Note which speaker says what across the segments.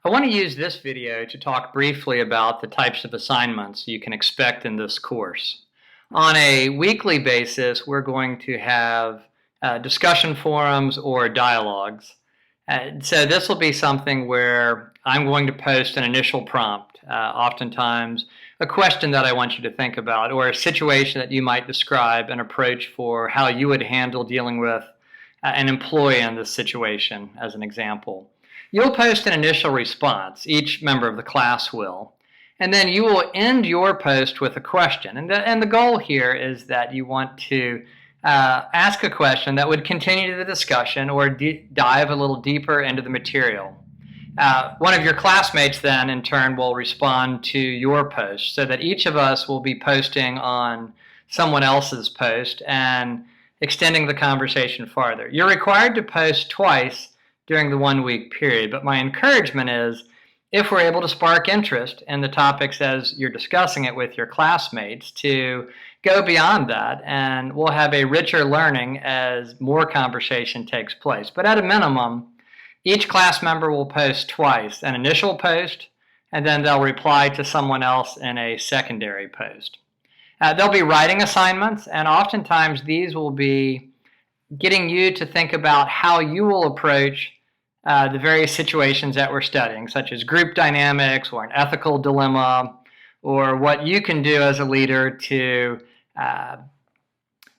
Speaker 1: I want to use this video to talk briefly about the types of assignments you can expect in this course. On a weekly basis, we're going to have discussion forums or dialogues. So this will be something where I'm going to post an initial prompt, oftentimes a question that I want you to think about, or a situation that you might describe an approach for how you would handle dealing with an employee in this situation, as an example. You'll post an initial response, each member of the class will, and then you will end your post with a question. And the goal here is that you want to ask a question that would continue the discussion or dive a little deeper into the material. One of your classmates then, in turn, will respond to your post so that each of us will be posting on someone else's post and extending the conversation farther. You're required to post twice during the 1 week period, but my encouragement is if we're able to spark interest in the topics as you're discussing it with your classmates, to go beyond that, and we'll have a richer learning as more conversation takes place. But at a minimum, each class member will post twice, an initial post, and then they'll reply to someone else in a secondary post. They'll be writing assignments, and oftentimes these will be getting you to think about how you will approach the various situations that we're studying, such as group dynamics or an ethical dilemma, or what you can do as a leader to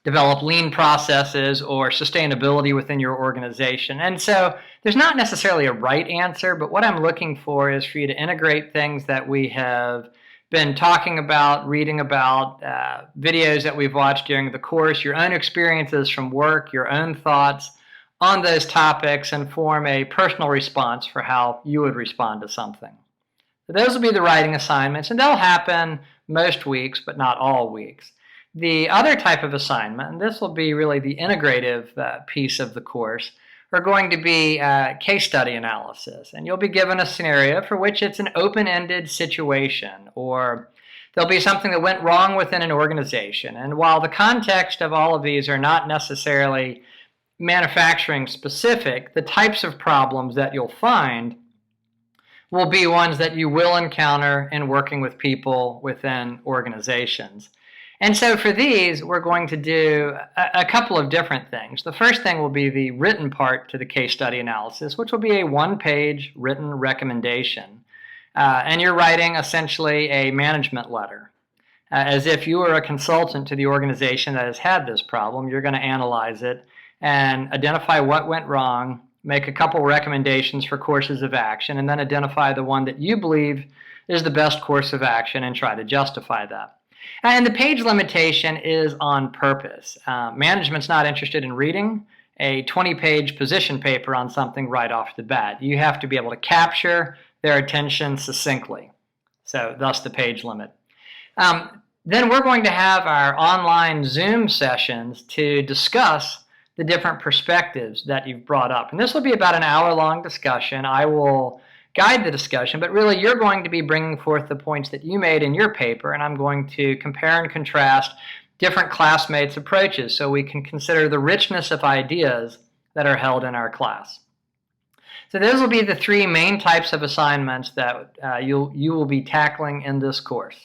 Speaker 1: develop lean processes or sustainability within your organization. And so there's not necessarily a right answer, but what I'm looking for is for you to integrate things that we have been talking about, reading about, videos that we've watched during the course, your own experiences from work, your own thoughts on those topics, and form a personal response for how you would respond to something. So those will be the writing assignments, and they'll happen most weeks, but not all weeks. The other type of assignment, and this will be really the integrative piece of the course, are going to be case study analysis. And you'll be given a scenario for which it's an open-ended situation, or there'll be something that went wrong within an organization. And while the context of all of these are not necessarily manufacturing specific, the types of problems that you'll find will be ones that you will encounter in working with people within organizations. And so for these, we're going to do a couple of different things. The first thing will be the written part to the case study analysis, which will be a one-page written recommendation. And you're writing essentially a management letter. As if you were a consultant to the organization that has had this problem, you're going to analyze it and identify what went wrong, make a couple recommendations for courses of action, and then identify the one that you believe is the best course of action and try to justify that. And the page limitation is on purpose. Management's not interested in reading a 20-page position paper on something right off the bat. You have to be able to capture their attention succinctly. So thus the page limit. Then we're going to have our online Zoom sessions to discuss the different perspectives that you've brought up. And this will be about an hour-long discussion. I will guide the discussion, but really you're going to be bringing forth the points that you made in your paper, and I'm going to compare and contrast different classmates' approaches so we can consider the richness of ideas that are held in our class. So those will be the three main types of assignments that you will be tackling in this course.